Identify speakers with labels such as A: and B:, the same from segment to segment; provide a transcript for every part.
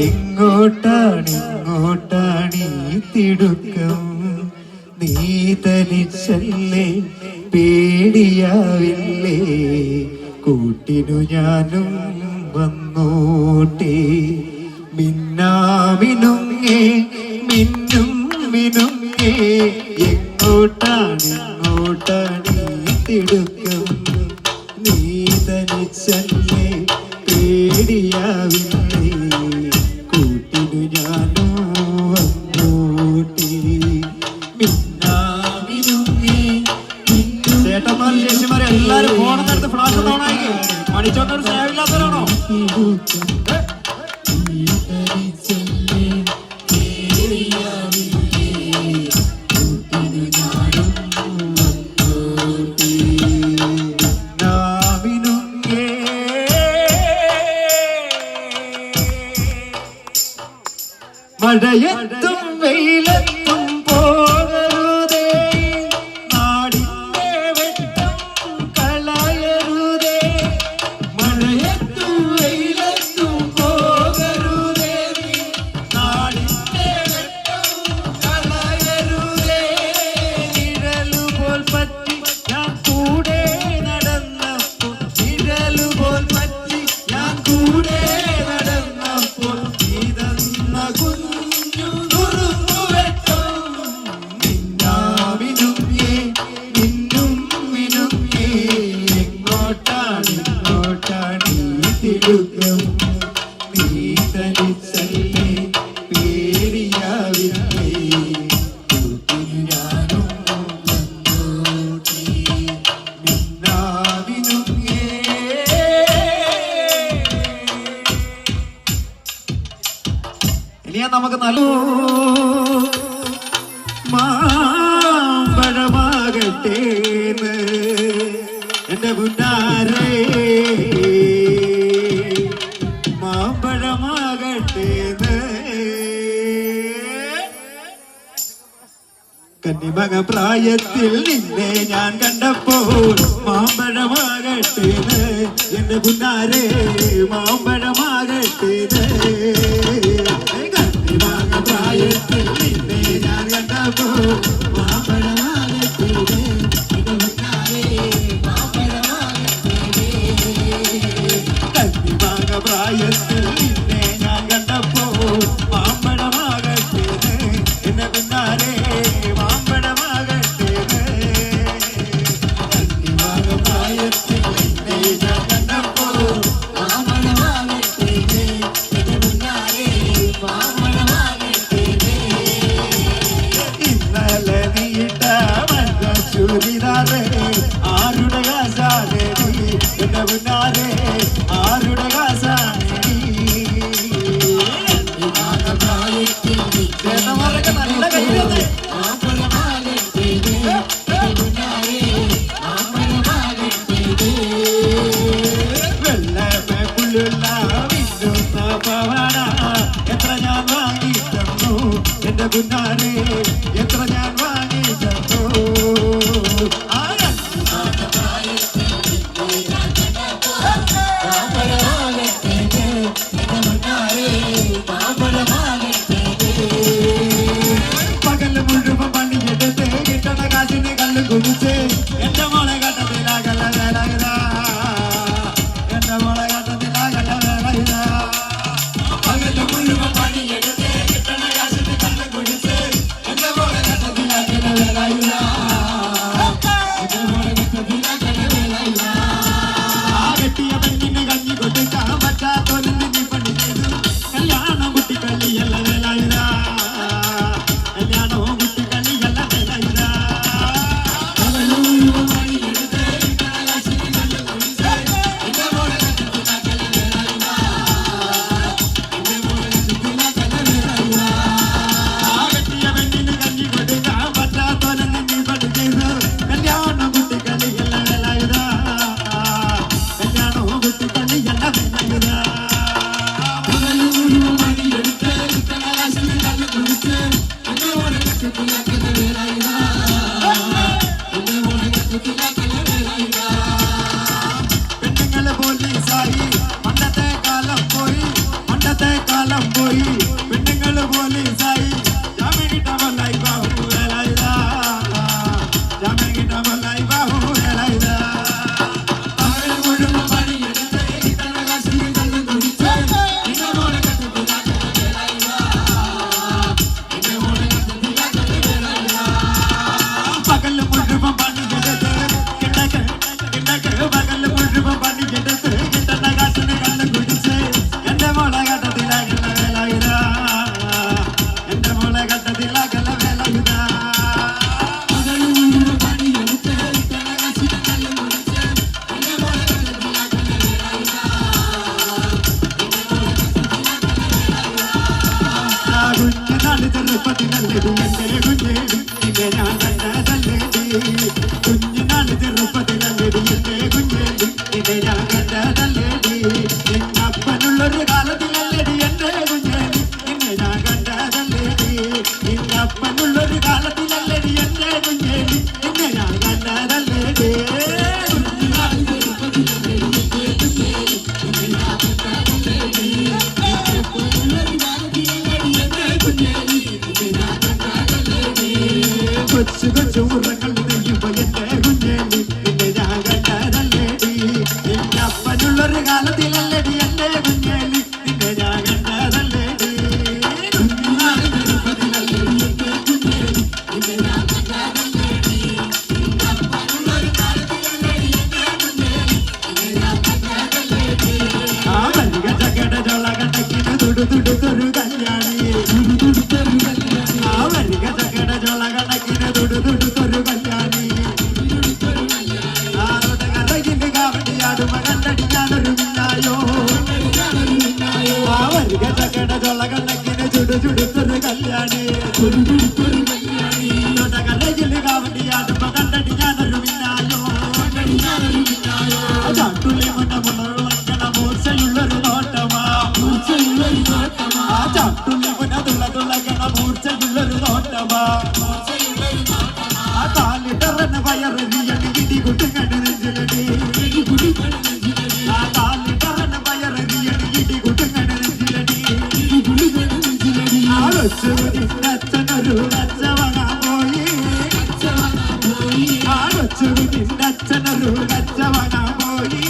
A: എങ്ങോട്ടാണ് തിടുക്കം നീ തനിച്ചല്ലേ പേടിയാവില്ലേ കൂട്ടിനു ഞാനും വന്നോട്ടെ മിന്നാമിനുങ്ങേ മിന്നും മിനുങ്ങേ എങ്ങോട്ടാണ് തിടുക്കം നീ തനിച്ചല്ലേ പേടിയാവില്ലേ കൂട്ടിനു ഞാനും വന്നോട്ടെ മിന്നാമിനുങ്ങേ ചേട്ടന്മാരും ചേച്ചിമാരെ എല്ലാരും ഫോണെടുത്ത് ഫ്ലാഷ് ഓണാക്കി മണിച്ചോട്ടൊരു സ്നേഹമില്ലാത്തവരാണോ മഴയത്തും വെയിലത്തും പോകരുതേ നാടിന്റെ വെട്ടം കളയരുതേ മഴയത്തും വെയിലത്തും പോകരുതേ നാടിന്റെ വെട്ടം കളയരുതേ നിഴലുപോൽ പറ്റി ഞാൻ കൂടെ നടന്നപ്പോൾ നിഴലുപോൽ പറ്റി ഞാൻ കൂടെ നടന്നപ്പോൾ ഇതെന്ന നമുക്ക് നല്ല മാമ്പഴമാകട്ടെ എന്റെ മുന്നാരേ മാമ്പഴമാകട്ടെ കന്നിമക പ്രായത്തിൽ നിന്നെ ഞാൻ കണ്ടപ്പോൾ മാമ്പഴമാകട്ടെ എന്റെ മുന്നാരേ മാമ്പഴമാകട്ടെ പ്രായത്തിൽ നിന്നെ ഞാൻ കണ്ടപ്പോൾ മാമ്പഴമാകട്ടെ കന്നിമക പ്രായത്തിൽ നിന്നെ ഞാൻ കണ്ടപ്പോൾ മാമ്പഴമാകട്ടെ എന്നെ പിന്നാലെ മാമ്പഴമാകട്ടെ കന്നിമക പ്രായത്തിൽ നിന്നെ ഞാൻ കണ്ടപ്പോൾ മാമ്പഴമാകട്ടെ എന്നെ പിന്നാലെ ചുരിദാറേ ആരുടെ കാസാനേ എന്റെ മുന്നാരേ ആരുടെ കാസാനേ ചേട്ടന്മാരൊക്കെ നല്ല കയ്യിലേ വെള്ളമേ പുല്ലുള്ള മിന്നുന്ന പവന എത്ര ഞാൻ വാങ്ങി തന്നു എന്റെ മുന്നാരേ എത്ര ഞാൻ വാങ്ങി തന്നു പകല് മുഴുവൻ പണിയെടുത്ത് കിട്ടണ കാശിന് കല്ല് കുടിച്ച് എന്റെ മോളെ കട്ടത്തിലാകല വേല എന്റെ മോളെ കട്ടത്തിലാകല വേല പകല് മുഴുവൻ പണിയെടുത്ത് കിട്ടണ കാശിന് കല്ല് കുടിച്ച് എന്റെ മോളെ കട്ടത്തിലാകല പണ്ടത്തെ കാലം പോയി പെണ്ണുങ്ങൾ പോലീസായി ജാമ്യം കിട്ടാമല്ലായി ബാഹു വേലായുധ ജാമ്യം കിട്ടാമല്ലായി ബാഹു വേലായുധ മുഴുവൻ പണിയെടുത്ത് പകല് മുഴുവൻ പണിയെടുത്ത് പകല് മുഴുവൻ പണിയെടുത്ത് കിട്ടുന്ന കാശിന് കണ്ണ് കുടിച്ച് എന്റെ മോളെ ഘട്ടത്തിലാകുന്ന വേലായുധ എന്റെ മോളെ ഘട്ടത്തിലാകുന്ന വേലായുധ കുഞ്ഞുനാള് ചെറുപ്പത്തിനല്ലടി എന്റെ കുഞ്ഞേടി നിന്നെ ഞാൻ കണ്ടതല്ലേടി കുഞ്ഞുനാള് ചെറുപ്പത്തിനല്ലടി എന്റെ കുഞ്ഞേടി നിന്നെ ഞാൻ കണ്ടതല്ലേടി നിന്നപ്പനുള്ളൊരു കാലത്തിലല്ലടി എന്റെ കുഞ്ഞേടി നിന്നെ ഞാൻ കണ്ടതല്ലേടി നിന്നപ്പനുള്ളൊരു കാലത്തിലല്ലടി എന്റെ കുഞ്ഞേടി നിന്നെ ഞാൻ കണ്ടതല്ലേടി കുഞ്ഞുനാള് ചെറുപ്പത്തിനല്ലടി എന്റെ കുഞ്ഞേടി നിന്നെ ഞാൻ കണ്ടതല്ലേടി കൊച്ചു കൊച്ചു ഉറങ്ങൾ നെയ്യുമ്പോ എന്റെ കുഞ്ഞേലി നിന്നെ ഞാൻ കണ്ടതല്ലേടി എന്റെ അപ്പനുള്ളൊരു കാലത്തിലല്ലടി എന്റെ കുഞ്ഞേലി നിന്നെ ഞാൻ കണ്ടതല്ലേടി ആ വരിക ചക്കട ചോള കണ്ടക്കിന് തുടുതുടുത്തൊരു കല്യാണി ആ വരിക ചക്കട ചോള കണക്കിന് തുടുതുടുത്തൊരു കല്യാണി ആരുടെ കഥകിന്റെ കാവടിയാടുമ കണ്ടടി ഞാനൊരു മിന്നായോ ആ വരിക ചക്കട ചോള കണക്കിന് ചുടുചുടുത്തൊരു കല്യാണി കഥകിന്റെ കാവടിയാടുമ കണ്ടടി ഞാനൊരു മിന്നായോ ചാട്ടുള്ളി മുന്നമുള്ള മൂർച്ചയുള്ളൊരു നോട്ടമാ ആ ചാട്ടുള്ളി മുന്നതുള്ളതുള്ളകണ മൂർച്ചയുള്ളൊരു നോട്ടമാ ആ കാലിട്ടറന്ന് വയറെറിയടി ഇടി കുട്ടുകണ്ട് നെഞ്ചിലടി ആ കാലിട്ടറന്ന് വയറെറിയടി ഇടി കുട്ടുകണ്ട് നെഞ്ചിലടി ആ കൊച്ചുകുഞ്ഞിന്റെ കച്ചവങ്ങാൻ പോയി ആ കൊച്ചുകുഞ്ഞിന്റെ അച്ഛനൊരു കച്ചവങ്ങാൻ പോയി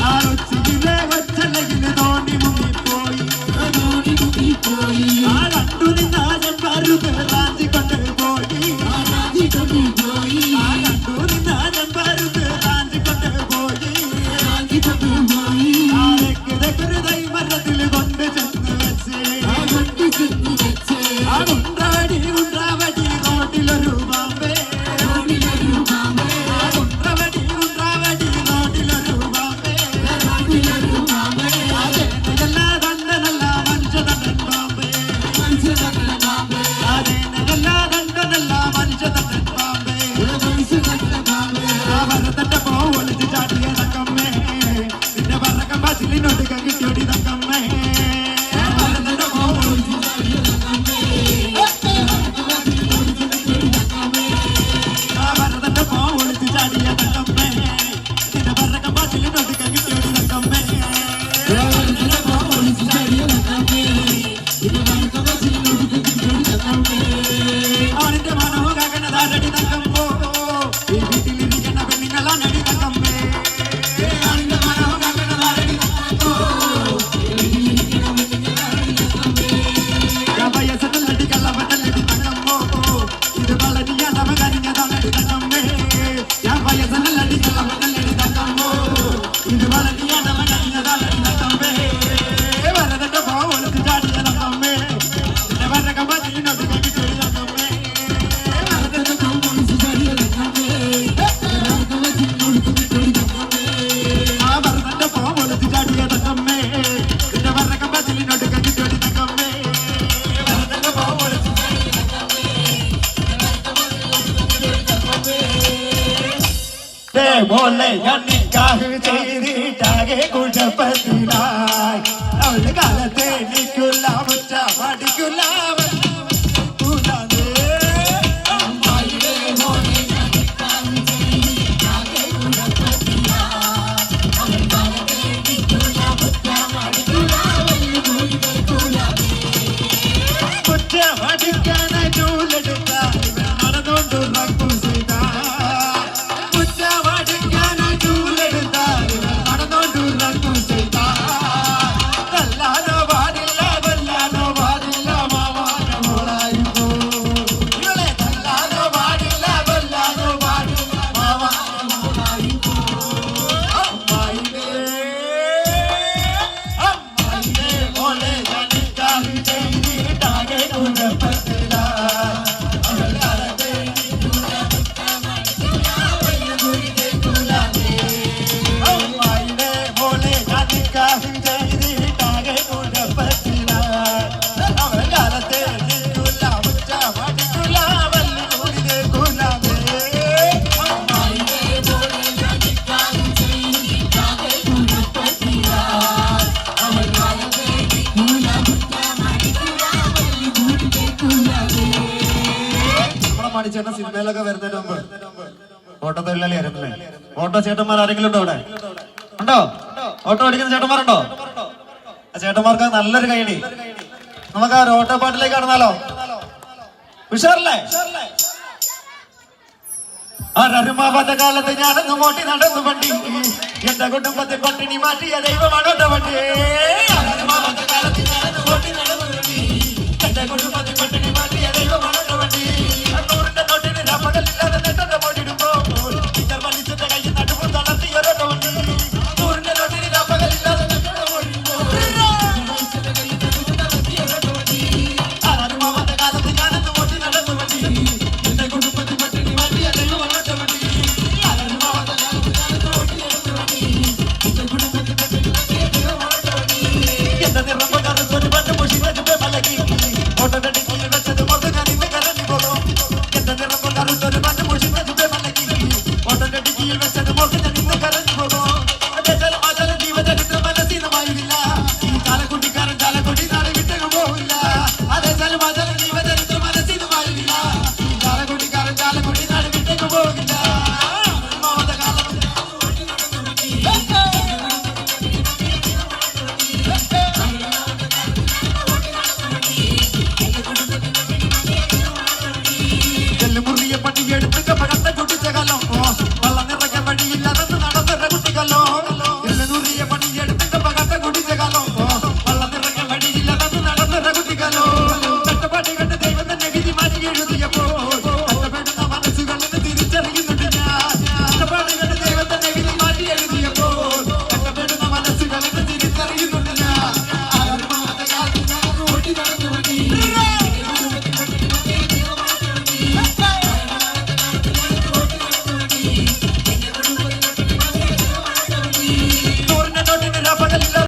A: ആ കൊച്ചിയിലെ കൊച്ചലകിന് തോണി മുങ്ങിപ്പോയി ആ കണ്ടു നിന്നാലും പരുത് റാഞ്ചിക്കൊണ്ട് പോയി ആ കണ്ടു നിന്നാലും പരുത് റാഞ്ചിക്കൊണ്ട് പോയി ആരെക്കുരു തൈമരത്തിൽ കൊണ്ട് ചെന്ന് വെച്ച് ആ കുണ്ടാടി കുണ്ടാവടി നോട്ടിലൊരു പാമ്പേ ആ കുണ്ടാവടി നോട്ടിലൊരു പാമ്പേ അതേനല്ല ദണ്ഡനല്ല മനുഷ്യതണ്ടൻ പാമ്പേ അതേനല്ല ദണ്ഡനല്ല മനുഷ്യതണ്ടൻ പാമ്പേ ആ ഭരതന്റെ പോവൊളിച്ച് ചാടിയ തക്കമ്മേ നിന്റെ പറക്കം പച്ചിലിനൊടുക്ക കിട്ടിയോടി തക്കമ്മേ ഭരതന്റെ പോവൊളിച്ച് ചാടിയ തക്കമ്മേ ആ ഭരതന്റെ പോവൊളിച്ച് ചാടിയ തക്കമ്മേ നിന്റെ പറക്കം പച്ചിലിനൊടുക്ക കിട്ടിയോടി തക്കമ്മേ അവന്റെ മനോ കാക്കണതാരടി തക്കമ്പോ ഈ വീട്ടിലിരിക്കുന്ന പെണ്ണുങ്ങളാണടി തക്കമ്മേ അവന്റെ മനോ കാക്കണതാരടി തക്കമ്പോ വയസ്സനല്ലടി കള്ളവനല്ലടി തക്കമ്പോ ഇത് വളരിയ നവകരിഞ്ഞതാണടി തക്കമ്മേ ഞാൻ വയസ്സനല്ലടി കള്ളവനല്ലടി തക്കമ്പോ ഇത് വളരിയ നവകരിഞ്ഞതാണടി തക്കമ്മേ വരതന്റെ പോവൊളിച്ച് ചാടിയ തക്കമ്മേ നിന്റെ വരകം പതിനൊക്കെ കിട്ടിയ തക്കമ്മേ വരതന്റെ പോവൊളിച്ച് ചാടിയ തക്കമ്മേ ആ വരതന്റെ പോവൊളിച്ച് ചാടിയ തക്കമ്മേ നിന്റെ വരകം പതിനൊക്കെ കിട്ടിയ തക്കമ്മേ വരതന്റെ പോവൊളിച്ച് ചാടിയ തക്കമ്മേ പോലെ ഞാൻ നിക്കാഹ് ചെയ്തിട്ടാകെ കുഴപ്പത്തിലായി അവളുടെ കാലത്തെ എനിക്കുള്ള മുറ്റ മടിക്കുള്ള മാണിച്ചേട്ടൻ സിനിമയിലൊക്കെ വരുന്നതിന് മുമ്പ് ഓട്ടോ തൊഴിലാളി ആയിരുന്നല്ലേ? ഓട്ടോ ചേട്ടന്മാർ ആരെങ്കിലും ഉണ്ടോ ഇവിടെ? ഉണ്ടോ? ഓട്ടോ ഓടിക്കുന്ന ചേട്ടന്മാരുണ്ടോ? ആ ചേട്ടന്മാർക്ക് നല്ലൊരു കൈയടി. നമുക്ക് ആ ഓട്ടോ പാട്ടിലേക്ക് കടന്നാലോ? ഉഷാറല്ലേ? ആരരുമാവാത്ത കാലത്ത് ഞാനൊന്നും ഓട്ടി നടന്നു വണ്ടി, എന്റെ കുടുംബത്തെ പട്ടിണി മാറ്റിയ ദൈവമാണോ വണ്ടി.